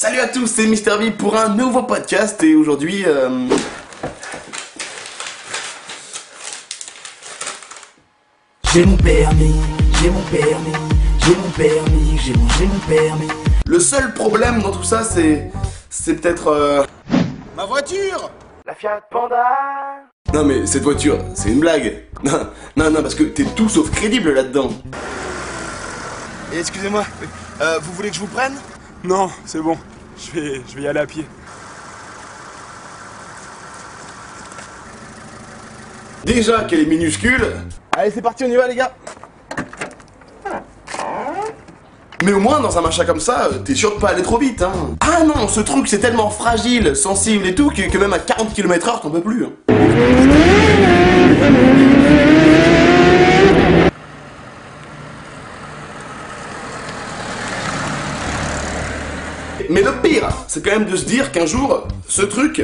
Salut à tous, c'est Mister V pour un nouveau podcast et aujourd'hui J'ai mon permis, j'ai mon permis, j'ai mon permis, j'ai mon permis. Le seul problème dans tout ça c'est peut-être Ma voiture! La Fiat Panda. Non mais cette voiture, c'est une blague. Non, parce que t'es tout sauf crédible là-dedans. Et excusez-moi, vous voulez que je vous prenne? Non, c'est bon. Je vais y aller à pied. Déjà qu'elle est minuscule. Allez c'est parti, on y va les gars. Mais au moins dans un machin comme ça, t'es sûr de pas aller trop vite hein. Ah non, ce truc c'est tellement fragile, sensible et tout que même à 40 km/h t'en peux plus hein. Mais le pire, c'est quand même de se dire qu'un jour, ce truc,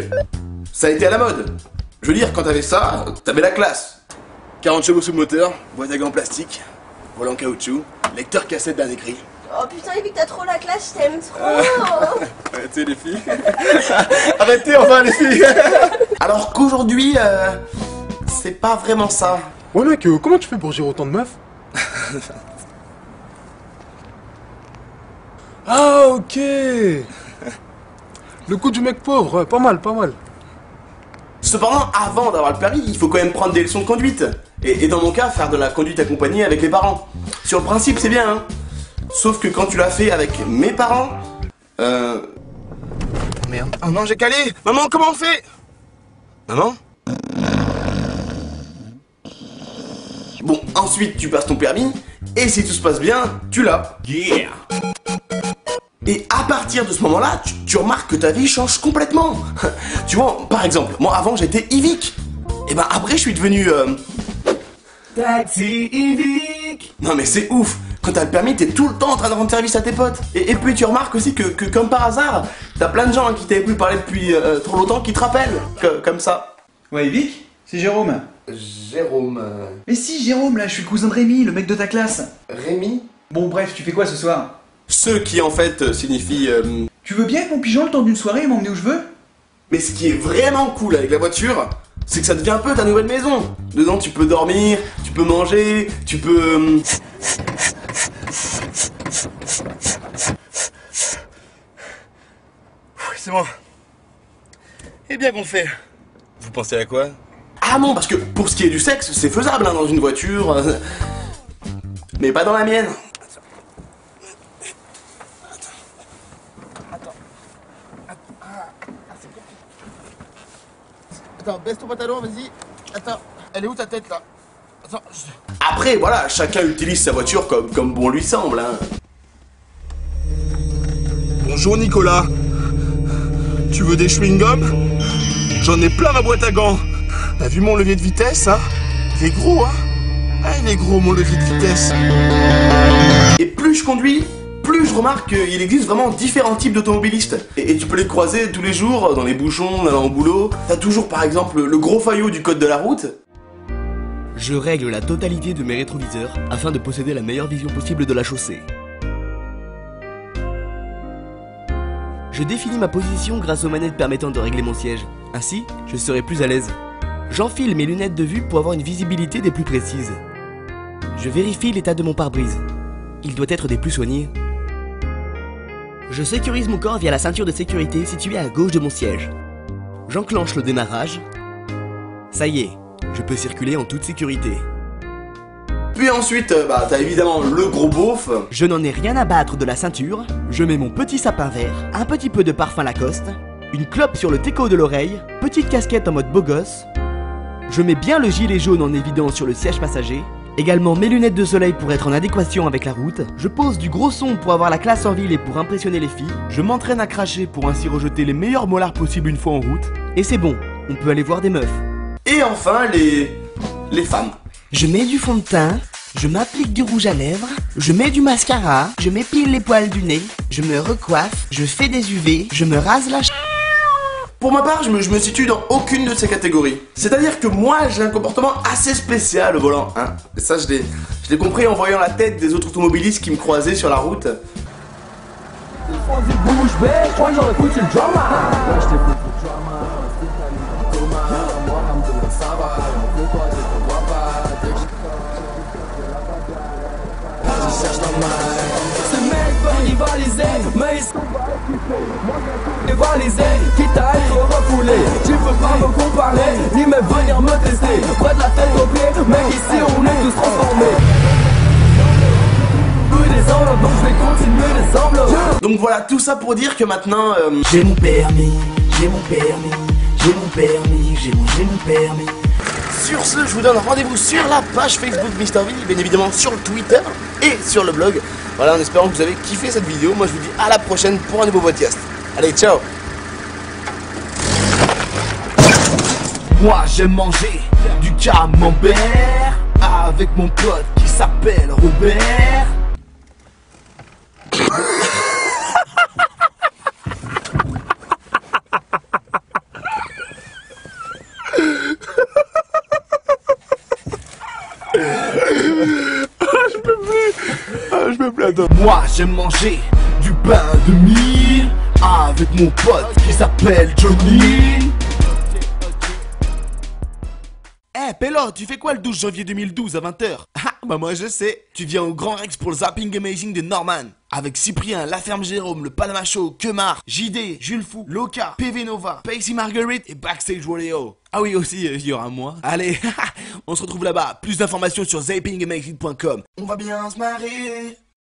ça a été à la mode. Je veux dire, quand t'avais ça, t'avais la classe. 40 chevaux sous le moteur, boîte à gants en plastique, volant en caoutchouc, lecteur cassette bien écrit. Oh putain, Yvick, t'as trop la classe, je t'aime trop. Arrêtez les filles. Arrêtez enfin les filles. Alors qu'aujourd'hui, c'est pas vraiment ça. Ouais mec, comment tu fais pour gérer autant de meufs? Ah ok. Le coup du mec pauvre, pas mal. Cependant, avant d'avoir le permis, il faut quand même prendre des leçons de conduite. Et dans mon cas, faire de la conduite accompagnée avec les parents. Sur le principe, c'est bien, hein. Sauf que quand tu l'as fait avec mes parents... Merde. Oh non, j'ai calé! Maman, comment on fait? Maman? Bon, ensuite, tu passes ton permis, et si tout se passe bien, tu l'as. Yeah! Et à partir de ce moment-là, tu remarques que ta vie change complètement. Tu vois, par exemple, moi avant j'étais Yvick. Et ben après je suis devenu... Taxi Yvick. Non mais c'est ouf. Quand t'as le permis, t'es tout le temps en train de rendre service à tes potes. Et puis tu remarques aussi que comme par hasard, t'as plein de gens à qui t'avais plus parlé depuis trop longtemps qui te rappellent. Comme ça. Ouais, Yvick, c'est Jérôme. Jérôme... Mais si, Jérôme, là, je suis le cousin de Rémi, le mec de ta classe. Rémi? Bon, bref, tu fais quoi ce soir? Ce qui en fait signifie... Tu veux bien être mon pigeon le temps d'une soirée et m'emmener où je veux? Mais ce qui est vraiment cool avec la voiture, c'est que ça devient un peu ta nouvelle maison. Dedans tu peux dormir, tu peux manger, tu peux... Oui, c'est bon. Et bien qu'on fait. Vous pensez à quoi? Ah non, parce que pour ce qui est du sexe, c'est faisable hein, dans une voiture. Mais pas dans la mienne. Attends, baisse ton pantalon, vas-y. Attends, elle est où ta tête là? Attends, Après, voilà, chacun utilise sa voiture comme bon lui semble. Hein. Bonjour Nicolas. Tu veux des chewing-gums? J'en ai plein ma boîte à gants. T'as vu mon levier de vitesse, hein? Il est gros, hein? Ah, il est gros mon levier de vitesse. Et plus je conduis, plus je remarque qu'il existe vraiment différents types d'automobilistes. Et tu peux les croiser tous les jours dans les bouchons, allant au boulot. T'as toujours par exemple le gros faillot du code de la route. Je règle la totalité de mes rétroviseurs afin de posséder la meilleure vision possible de la chaussée. Je définis ma position grâce aux manettes permettant de régler mon siège. Ainsi, je serai plus à l'aise. J'enfile mes lunettes de vue pour avoir une visibilité des plus précises. Je vérifie l'état de mon pare-brise. Il doit être des plus soignés. Je sécurise mon corps via la ceinture de sécurité située à gauche de mon siège. J'enclenche le démarrage. Ça y est, je peux circuler en toute sécurité. Puis ensuite, t'as évidemment le gros beauf. Je n'en ai rien à battre de la ceinture. Je mets mon petit sapin vert, un petit peu de parfum Lacoste, une clope sur le téco de l'oreille, petite casquette en mode beau gosse. Je mets bien le gilet jaune en évidence sur le siège passager. Également mes lunettes de soleil pour être en adéquation avec la route. Je pose du gros son pour avoir la classe en ville et pour impressionner les filles. Je m'entraîne à cracher pour ainsi rejeter les meilleurs molars possibles une fois en route. Et c'est bon, on peut aller voir des meufs. Et enfin, les femmes. Je mets du fond de teint, je m'applique du rouge à lèvres, je mets du mascara, je m'épile les poils du nez, je me recoiffe, je fais des UV, je me rase la Pour ma part, je me situe dans aucune de ces catégories. C'est-à-dire que moi, j'ai un comportement assez spécial au volant, hein. Et ça, je l'ai compris en voyant la tête des autres automobilistes qui me croisaient sur la route. Vas-y bouge bête, je crois que j'aurais foutu le drama. Ouais, je t'écoute le drama. Moi, Hamdoulah, ça va. On peut pas, je te vois pas. Dès que je cherche dans ma ces mecs veulent rivaliser, mais ils sont pas équipés. Moi, je vais rivaliser, quitte à être refoulé. Tu peux pas me comparer, ni même venir me tester. Près de la tête aux pieds, mec, ici on est tous transformés. Des enveloppes, donc je vais continuer les enveloppes. Donc voilà, tout ça pour dire que maintenant, J'ai mon permis, j'ai mon permis, j'ai mon permis, j'ai mon permis. sur ce, je vous donne rendez-vous sur la page Facebook MrV, bien évidemment sur le Twitter et sur le blog. Voilà, en espérant que vous avez kiffé cette vidéo. Moi, je vous dis à la prochaine pour un nouveau podcast. Allez, ciao. Moi j'aime manger du camembert avec mon pote qui s'appelle Robert. Je peux plus attendre. Moi j'aime manger du pain de mie avec mon pote qui s'appelle Johnny. Eh Pélo, tu fais quoi le 12 janvier 2012 à 20h? Ah bah moi je sais, tu viens au Grand Rex pour le Zapping Amazing de Norman. Avec Cyprien, La Ferme Jérôme, le Panama Show, Kemar, JD, Jules Fou, Loka, PV Nova, Pacey Marguerite et Backstage Rodeo. Ah oui aussi, il y aura moi. Allez, on se retrouve là-bas. Plus d'informations sur zappingamazing.com. On va bien se marrer.